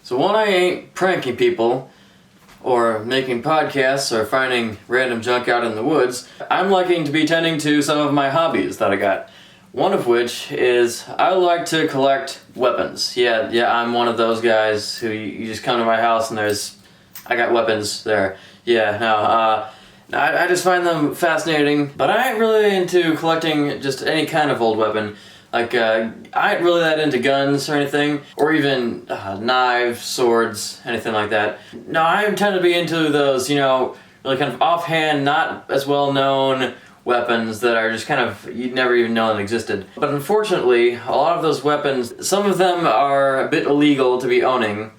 So when I ain't pranking people, or making podcasts, or finding random junk out in the woods, I'm liking to be tending to some of my hobbies that I got. One of which is I like to collect weapons. Yeah, I'm one of those guys who you just come to my house and I got weapons there. Yeah, no, I just find them fascinating, but I ain't really into collecting just any kind of old weapon. Like, I ain't really that into guns or anything, or even knives, swords, anything like that. No, I tend to be into those, really kind of offhand, not as well known weapons that are just kind of, you'd never even known existed. But unfortunately, a lot of those weapons, some of them are a bit illegal to be owning,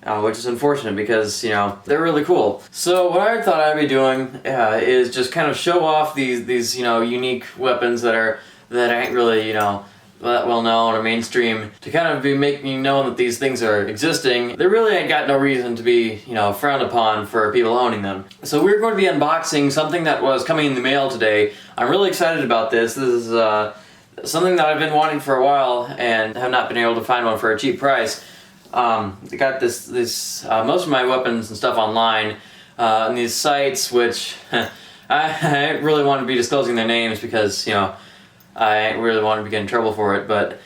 which is unfortunate because, they're really cool. So what I thought I'd be doing is just kind of show off these unique weapons that ain't really, that well known or mainstream, to kind of be making known that these things are existing. They really ain't got no reason to be, frowned upon for people owning them. So we're going to be unboxing something that was coming in the mail today. I'm really excited about this. This is something that I've been wanting for a while and have not been able to find one for a cheap price. I got this most of my weapons and stuff online on these sites, which I really want to be disclosing their names because, I really want to get in trouble for it, but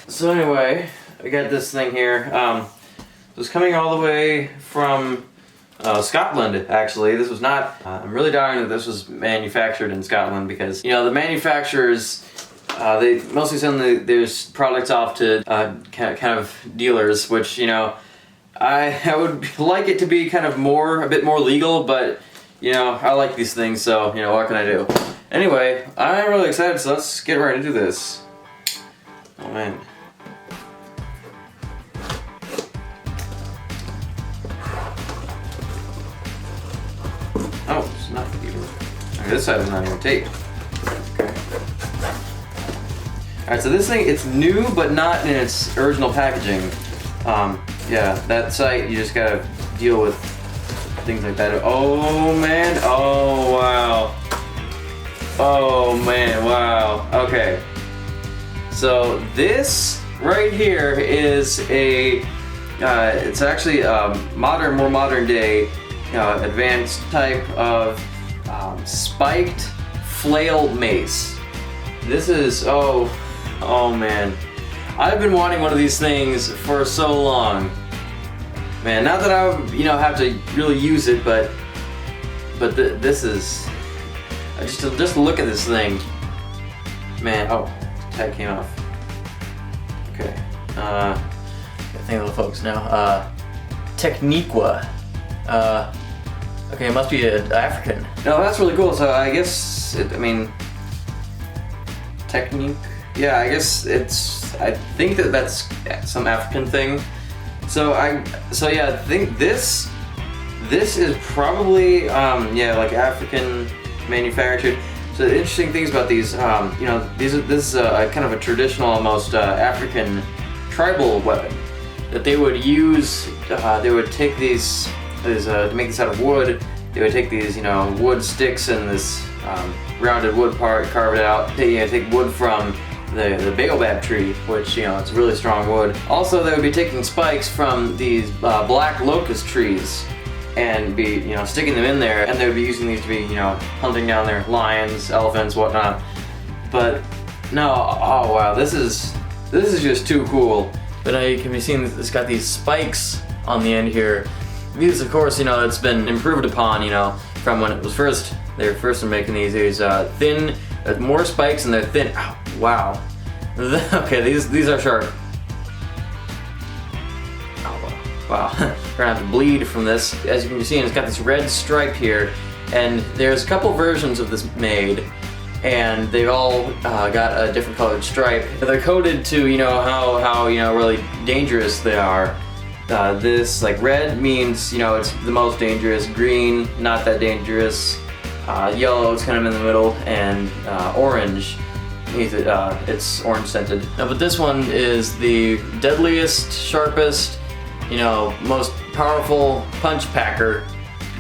so anyway, I got this thing here. It was coming all the way from Scotland, actually. This was not, I'm really doubting that this was manufactured in Scotland because, the manufacturers, they mostly send their products off to kind of dealers, which, I would like it to be kind of a bit more legal, but, I like these things, so, what can I do? Anyway, I'm really excited, so let's get right into this. Oh man. Oh, it's not even. Okay, this side is not even taped. Okay. Alright, so this thing, it's new, but not in its original packaging. Yeah, that site, you just gotta deal with things like that. Oh man, oh wow. Oh man, wow. Okay. So this right here is it's actually a more modern day, advanced type of spiked flail mace. This is, oh man. I've been wanting one of these things for so long. Man, not that I would, have to really use it, but this is, just look at this thing. Man, oh, tag came off. Okay, I think of the folks now. Techniqua. Okay, it must be African. No, that's really cool. So I guess, Technique. Yeah, I guess I think that's some African thing. So I think this is probably, like African manufactured. So the interesting things about these, this is kind of a traditional, almost African tribal weapon that they would use. They would take these to make this out of wood. They would take these, wood sticks and this rounded wood part, carve it out. Take wood from the baobab tree, which it's really strong wood. Also, they would be taking spikes from these black locust trees and be sticking them in there, and they would be using these to be hunting down their lions, elephants, whatnot. But no, oh wow, this is just too cool. But now you can be seeing it's got these spikes on the end here. These, of course, it's been improved upon, from when it was they were first making these thin, more spikes, and they're thin. Ow, wow. Okay, these are sharp. Wow, we're gonna have to bleed from this. As you can see, it's got this red stripe here, and there's a couple versions of this made, and they've all got a different colored stripe. They're coded to how really dangerous they are. This red means it's the most dangerous. Green, not that dangerous. Yellow is kind of in the middle, and orange. It's orange scented. Now, but this one is the deadliest, sharpest, most powerful punch packer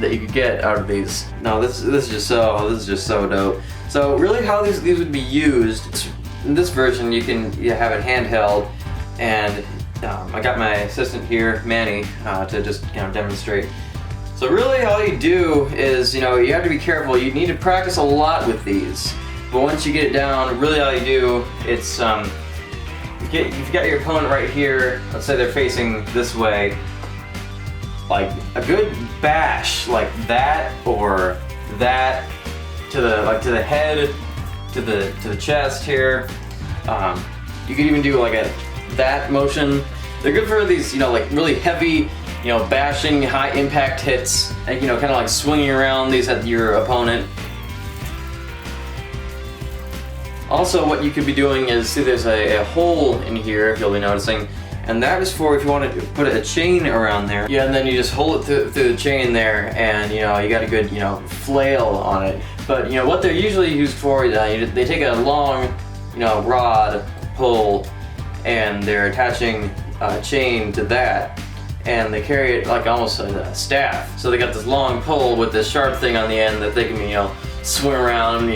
that you could get out of these. No, this is just so dope. So really, how these would be used in this version, you have it handheld, and I got my assistant here, Manny, to just demonstrate. So really all you do is, you have to be careful. You need to practice a lot with these. But once you get it down, really all you do, it's, if you got your opponent right here, let's say they're facing this way, like a good bash like that or that to the head, to the chest here. You could even do like that motion. They're good for these, like really heavy, bashing, high impact hits, and kind of like swinging around these at your opponent. Also, what you could be doing is, see there's a hole in here, if you'll be noticing, and that is for if you want to put a chain around there. Yeah, and then you just hold it through the chain there, and you got a good, flail on it. But what they're usually used for, they take a long, rod, pole, and they're attaching a chain to that, and they carry it like almost a staff. So they got this long pole with this sharp thing on the end that they can, swing around,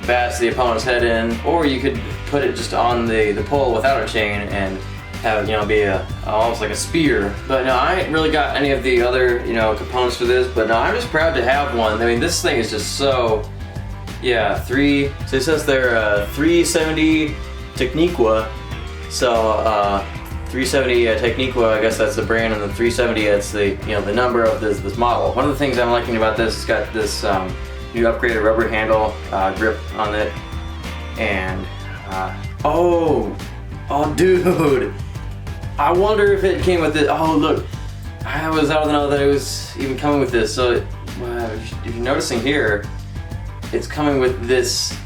bash the opponent's head in, or you could put it just on the pole without a chain and have it, be almost like a spear. But no, I ain't really got any of the other, components for this, but no, I'm just proud to have one. I mean, this thing is just so, yeah, so it says they're 370 Techniqua, so 370 Techniqua, I guess that's the brand, and the 370, it's the, the number of this model. One of the things I'm liking about this, it's got this new upgraded rubber handle grip on it, and oh dude, I wonder if it came with it. Oh look, I don't know that it was even coming with this. So if you're noticing here, it's coming with this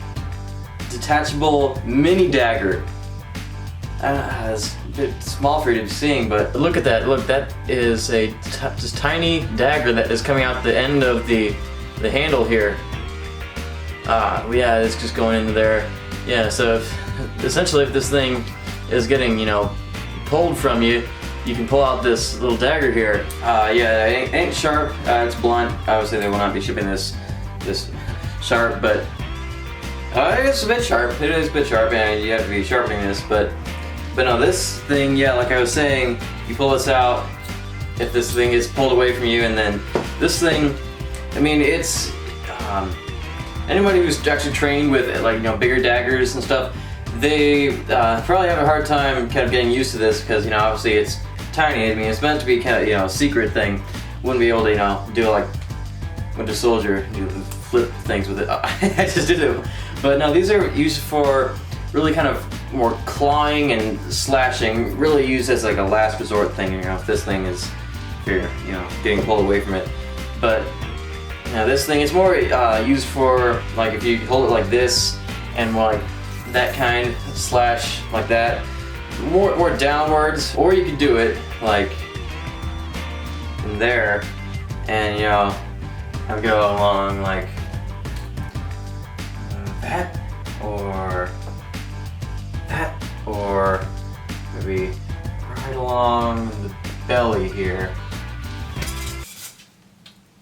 detachable mini dagger. It's a bit small for you to be seeing, but look at that. Look, that is a just tiny dagger that is coming out the end of the handle here. Yeah, it's just going into there. Yeah, so essentially if this thing is getting, pulled from you, you can pull out this little dagger here. Yeah, it ain't sharp, it's blunt. Obviously they will not be shipping this sharp, but it's a bit sharp. It is a bit sharp, and you have to be sharpening this, but no, this thing, yeah, like I was saying, you pull this out, if this thing is pulled away from you, and then this thing, I mean, it's, anybody who's actually trained with bigger daggers and stuff, they probably have a hard time kind of getting used to this because obviously it's tiny. I mean, it's meant to be kind of a secret thing. Wouldn't be able to do like Winter Soldier, flip things with it. I just did it. But no, these are used for really kind of more clawing and slashing. Really used as like a last resort thing. If this thing is, if you're getting pulled away from it. But this thing is more used for like if you hold it like this and more like that kind, slash like that, more downwards, or you could do it like in there and I'll go along like that, or that, or maybe right along the belly here.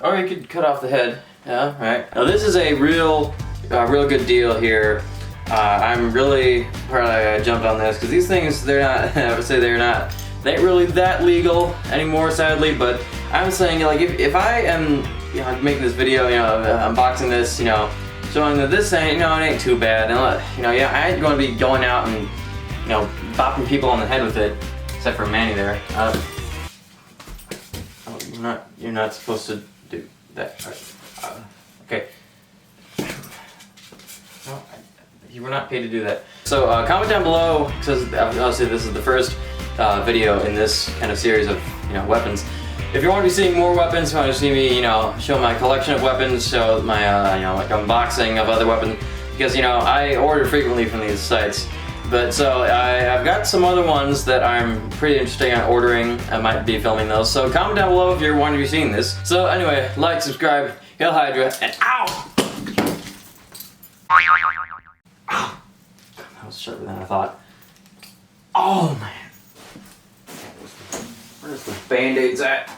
Or you could cut off the head. Yeah, right. Now this is a real good deal here. I'm really proud I jumped on this because these things, they're not, I would say they ain't really that legal anymore, sadly. But I'm saying, like, if I am, making this video, unboxing this, showing that this ain't, it ain't too bad, and I ain't going to be going out and, bopping people on the head with it, except for Manny there. You're not supposed to do that. Okay. No, you were not paid to do that. So comment down below, because obviously this is the first video in this kind of series of weapons. If you want to be seeing more weapons, you want to see me show my collection of weapons, show my like unboxing of other weapons, because I order frequently from these sites. But so I've got some other ones that I'm pretty interested in ordering. I might be filming those. So comment down below if you're wanting to be seeing this. So anyway, like, subscribe, Hail Hydra, and ow! Ow! That was sharper than I thought. Oh man. Where's the band-aids at?